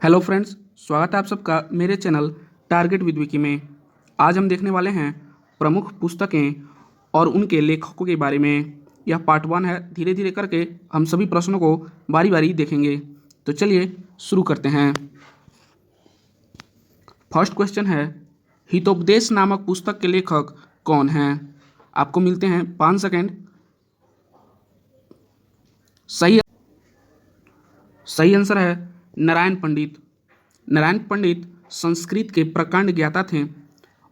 Hello friends, स्वागत है आप सबका मेरे चैनल टारगेट विद विकी में। आज हम देखने वाले हैं प्रमुख पुस्तकें और उनके लेखकों के बारे में। यह पार्ट 1 है। धीरे धीरे करके हम सभी प्रश्नों को बारी बारी देखेंगे। तो चलिए शुरू करते हैं। फर्स्ट क्वेश्चन है, हितोपदेश नामक पुस्तक के लेखक कौन हैं? आपको मिलते हैं 5 सेकेंड। सही सही आंसर है नारायण पंडित। नारायण पंडित संस्कृत के प्रकांड ज्ञाता थे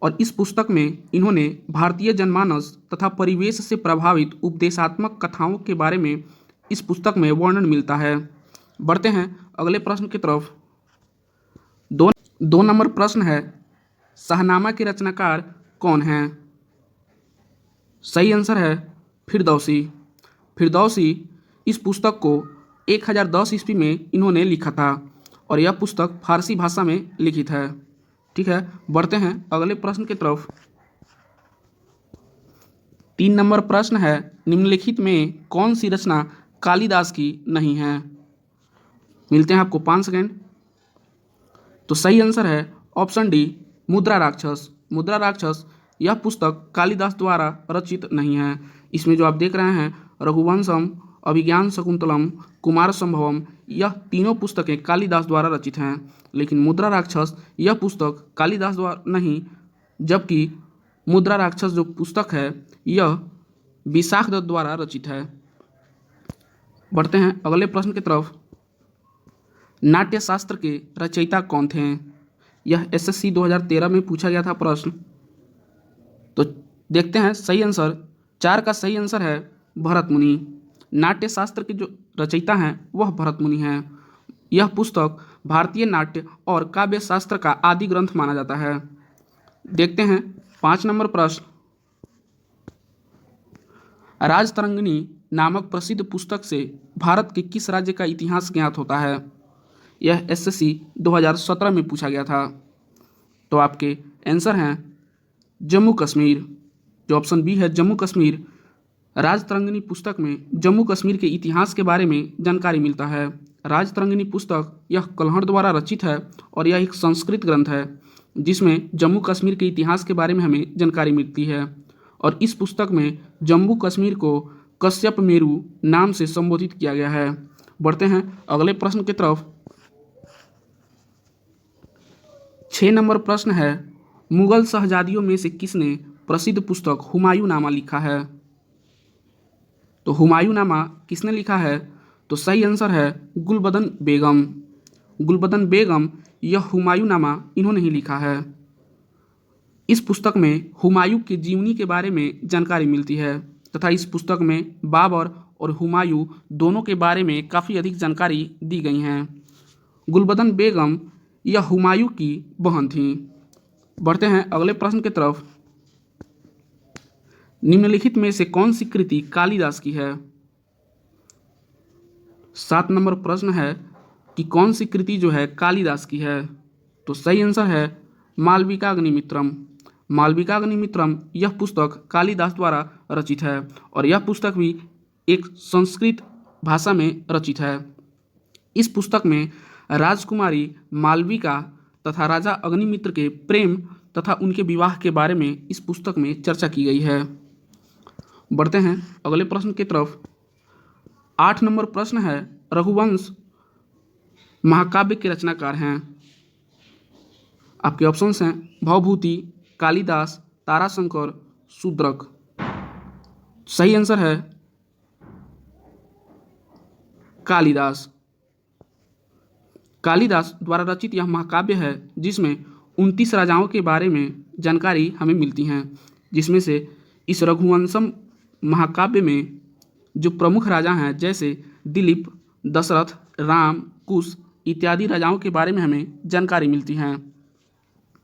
और इस पुस्तक में इन्होंने भारतीय जनमानस तथा परिवेश से प्रभावित उपदेशात्मक कथाओं के बारे में इस पुस्तक में वर्णन मिलता है। बढ़ते हैं अगले प्रश्न की तरफ। दो नंबर प्रश्न है, शाहनामा के रचनाकार कौन हैं? सही आंसर है फिरदौसी। फिरदौसी इस पुस्तक को 1010 ईस्वी में इन्होंने लिखा था और यह पुस्तक फारसी भाषा में लिखित है। ठीक है, बढ़ते हैं अगले प्रश्न की तरफ। 3 नंबर प्रश्न है, निम्नलिखित में कौन सी रचना कालिदास की नहीं है? मिलते हैं आपको 5 सेकेंड। तो सही आंसर है ऑप्शन डी, मुद्रा राक्षस। मुद्रा राक्षस यह पुस्तक कालिदास द्वारा रचित नहीं है। इसमें जो आप देख रहे हैं रघुवंशम, अभिज्ञान शकुंतलम, कुमार संभवम, यह तीनों पुस्तकें कालिदास द्वारा रचित हैं, लेकिन मुद्रा राक्षस यह पुस्तक कालिदास द्वारा नहीं, जबकि मुद्रा राक्षस जो पुस्तक है यह विशाख दत्त द्वारा रचित है। बढ़ते हैं अगले प्रश्न की तरफ। नाट्यशास्त्र के रचयिता कौन थे? यह एसएससी 2013 में पूछा गया था प्रश्न। तो देखते हैं सही आंसर। 4 का सही आंसर है भरत मुनि। नाट्यशास्त्र के जो रचयिता हैं वह भरत मुनि हैं। यह पुस्तक भारतीय नाट्य और काव्य शास्त्र का आदि ग्रंथ माना जाता है। देखते हैं 5 नंबर प्रश्न। राजतरंगिणी नामक प्रसिद्ध पुस्तक से भारत के किस राज्य का इतिहास ज्ञात होता है? यह एसएससी 2017 में पूछा गया था। तो आपके आंसर हैं जम्मू कश्मीर। जो ऑप्शन बी है जम्मू कश्मीर। राजतरंगिणी पुस्तक में जम्मू कश्मीर के इतिहास के बारे में जानकारी मिलता है। राजतरंगिणी पुस्तक यह कल्हड़ द्वारा रचित है और यह एक संस्कृत ग्रंथ है जिसमें जम्मू कश्मीर के इतिहास के बारे में हमें जानकारी मिलती है। और इस पुस्तक में जम्मू कश्मीर को कश्यप मेरु नाम से संबोधित किया गया है। बढ़ते हैं अगले प्रश्न की तरफ। 6 नंबर प्रश्न है, मुगल शहजादियों में से किसने प्रसिद्ध पुस्तक हुमायूंनामा लिखा है? तो हुमायूंनामा किसने लिखा है? तो सही आंसर है गुलबदन बेगम। गुलबदन बेगम यह हुमायूंनामा इन्होंने ही लिखा है। इस पुस्तक में हुमायूं की जीवनी के बारे में जानकारी मिलती है तथा इस पुस्तक में बाबर और हुमायूं दोनों के बारे में काफ़ी अधिक जानकारी दी गई हैं। गुलबदन बेगम यह हुमायूं की बहन थी। बढ़ते हैं अगले प्रश्न की तरफ। निम्नलिखित में से कौन सी कृति कालिदास की है? 7 नंबर प्रश्न है कि कौन सी कृति जो है कालिदास की है? तो सही आंसर है मालविकाग्निमित्रम। मालविकाग्निमित्रम यह पुस्तक कालिदास द्वारा रचित है और यह पुस्तक भी एक संस्कृत भाषा में रचित है। इस पुस्तक में राजकुमारी मालविका तथा राजा अग्निमित्र के प्रेम तथा उनके विवाह के बारे में इस पुस्तक में चर्चा की गई है। बढ़ते हैं अगले प्रश्न की तरफ। 8 नंबर प्रश्न है, रघुवंश महाकाव्य के रचनाकार हैं? आपके ऑप्शंस हैं भवभूति, कालिदास, ताराशंकर, शूद्रक। सही आंसर है कालिदास। कालिदास द्वारा रचित यह महाकाव्य है जिसमें 29 राजाओं के बारे में जानकारी हमें मिलती हैं, जिसमें से इस रघुवंशम महाकाव्य में जो प्रमुख राजा हैं जैसे दिलीप, दशरथ, राम, कुश इत्यादि राजाओं के बारे में हमें जानकारी मिलती हैं।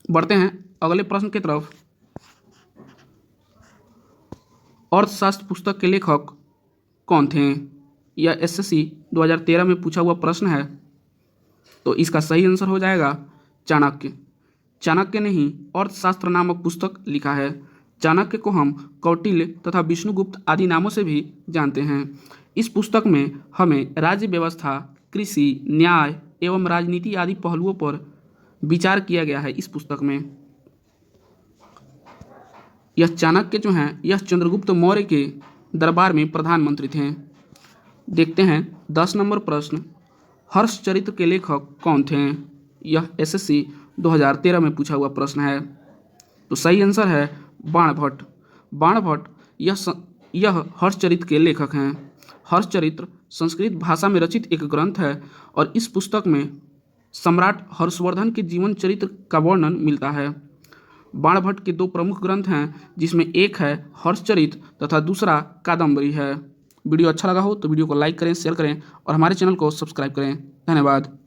बढ़ते हैं अगले प्रश्न की तरफ। अर्थशास्त्र पुस्तक के लेखक कौन थे? यह एसएससी 2013 में पूछा हुआ प्रश्न है। तो इसका सही आंसर हो जाएगा चाणक्य। चाणक्य ने ही अर्थशास्त्र नामक पुस्तक लिखा है। चाणक्य को हम कौटिल्य तथा विष्णुगुप्त आदि नामों से भी जानते हैं। इस पुस्तक में हमें राज्य व्यवस्था, कृषि, न्याय एवं राजनीति आदि पहलुओं पर विचार किया गया है इस पुस्तक में। यह चाणक्य जो हैं यह चंद्रगुप्त मौर्य के दरबार में प्रधानमंत्री थे। देखते हैं 10 नंबर प्रश्न, हर्षचरित्र के लेखक कौन थे? यह एसएससी 2013 में पूछा हुआ प्रश्न है। तो सही आंसर है बाणभट्ट। बाणभट्ट यह हर्षचरित्र के लेखक हैं। हर्षचरित्र संस्कृत भाषा में रचित एक ग्रंथ है और इस पुस्तक में सम्राट हर्षवर्धन के जीवन चरित्र का वर्णन मिलता है। बाणभट्ट के 2 प्रमुख ग्रंथ हैं जिसमें एक है हर्षचरित्र तथा दूसरा कादम्बरी है। वीडियो अच्छा लगा हो तो वीडियो को लाइक करें, शेयर करें और हमारे चैनल को सब्सक्राइब करें। धन्यवाद।